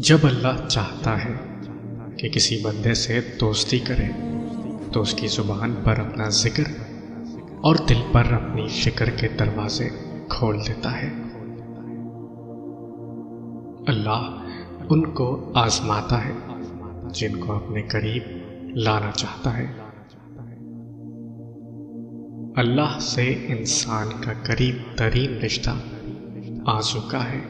جب اللہ چاہتا ہے کہ کسی بندے سے دوستی کرے تو اس کی زبان پر اپنا ذکر اور دل پر اپنی فکر کے دروازے کھول دیتا ہے۔ اللہ ان کو آزماتا ہے جن کو اپنے قریب لانا چاہتا ہے۔ اللہ سے انسان کا قریب ترین رشتہ آرزو کا ہے۔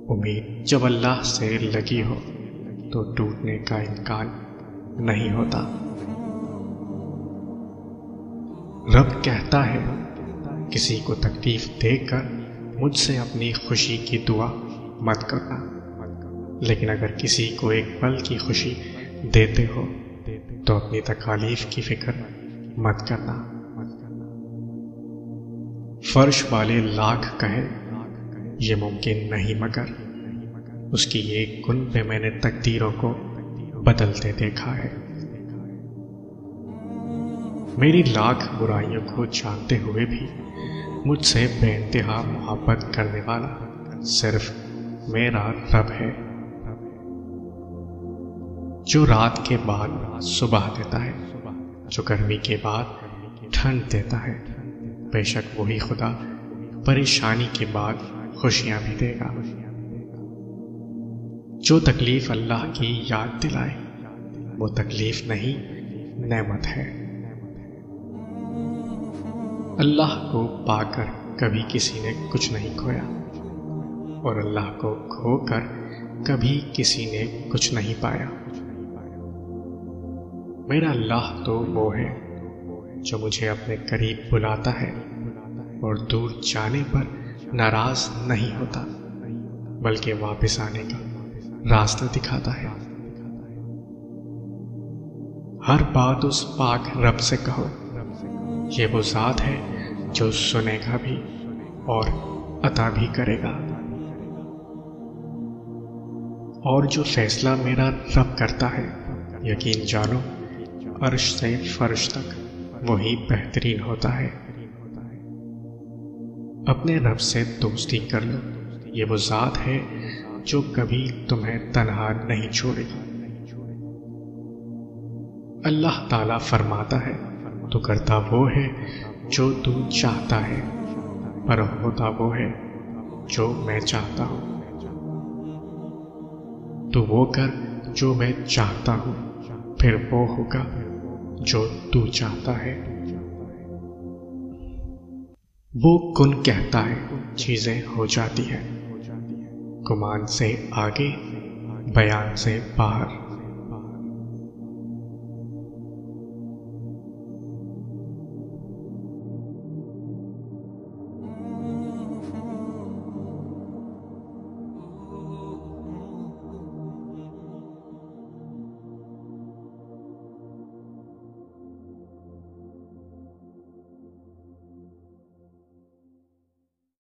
امید جب اللہ سے لگی ہو تو ٹوٹنے کا امکان نہیں ہوتا۔ رب کہتا ہے کسی کو تکلیف دے کر مجھ سے اپنی خوشی کی دعا مت کرنا، لیکن اگر کسی کو ایک پل کی خوشی دیتے ہو تو اپنی تکالیف کی فکر مت کرنا۔ فرش والے لاکھ کہے یہ ممکن نہیں، مگر اس کی ایک گن پہ میں نے تقدیروں کو بدلتے دیکھا ہے۔ میری لاکھ برائیوں کو جانتے ہوئے بھی مجھ سے بے انتہا محبت کرنے والا صرف میرا رب ہے، جو رات کے بعد صبح دیتا ہے، جو گرمی کے بعد ٹھنڈ دیتا ہے۔ بے شک وہی خدا پریشانی کے بعد خوشیاں بھی دے گا۔ جو تکلیف اللہ کی یاد دلائے وہ تکلیف نہیں، نعمت ہے۔ اللہ کو پا کر کبھی کسی نے کچھ نہیں کھویا، اور اللہ کو کھو کر کبھی کسی نے کچھ نہیں پایا۔ میرا اللہ تو وہ ہے جو مجھے اپنے قریب بلاتا ہے اور دور جانے پر ناراض نہیں ہوتا، بلکہ واپس آنے کا راستہ دکھاتا ہے۔ ہر بات اس پاک رب سے کہو، یہ وہ ذات ہے جو سنے گا بھی اور عطا بھی کرے گا، اور جو فیصلہ میرا رب کرتا ہے یقین جانو عرش سے فرش تک وہی بہترین ہوتا ہے۔ اپنے رب سے دوستی کر لو، یہ وہ ذات ہے جو کبھی تمہیں تنہا نہیں چھوڑے گی۔ اللہ تعالیٰ فرماتا ہے تو کرتا وہ ہے جو تو چاہتا ہے، پر ہوتا وہ ہے جو میں چاہتا ہوں۔ تو وہ کر جو میں چاہتا ہوں، پھر وہ ہوگا جو تو چاہتا ہے۔ وہ کن کہتا ہے چیزیں ہو جاتی ہیں، گمان سے آگے، بیان سے باہر۔